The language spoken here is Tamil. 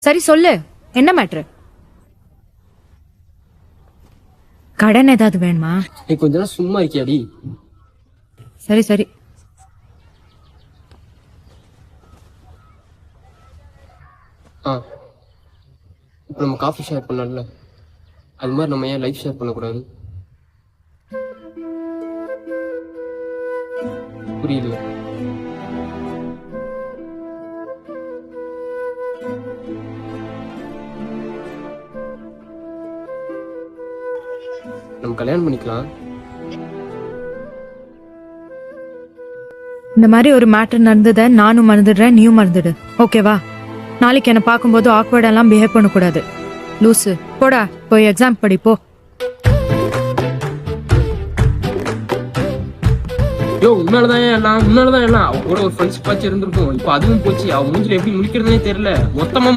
சரி சொல்லு, என்ன மேட்ரு? கடன் ஏதாவது வேணுமா? நீ கொஞ்ச நேரம் சும்மா இருக்கியாடி? சரி சரி. இப்போ நம்ம காஃபி ஷேர் பண்ணல, அது மாதிரி நம்ம ஏன் லைஃப் ஷேர் பண்ணக்கூடாது? புரியுது. நம்ம கல்யாணம் பண்ணிக்கலாம். இந்த மாதிரி ஒரு மேட்டர் நடந்ததை நானும் மறந்துடுறேன், நீயும் மறந்துடு. ஓகேவா? நாளைக்கு என்ன பார்க்கும்போது ஆக்வர்டெல்லாம் பிஹேவ் பண்ணக்கூடாது. லூசு, போடா போய் எக்ஸாம் படி போ. உன்னாலதான் எல்லாம் அவ கூட ஒரு ஃப்ரெண்ட்ஷிப் ஆச்சு இருந்திருக்கும். இப்போ அதுவும் போச்சு. அவ மூஞ்சில எப்படி முடிக்கிறதுனே தெரியல. மொத்தமா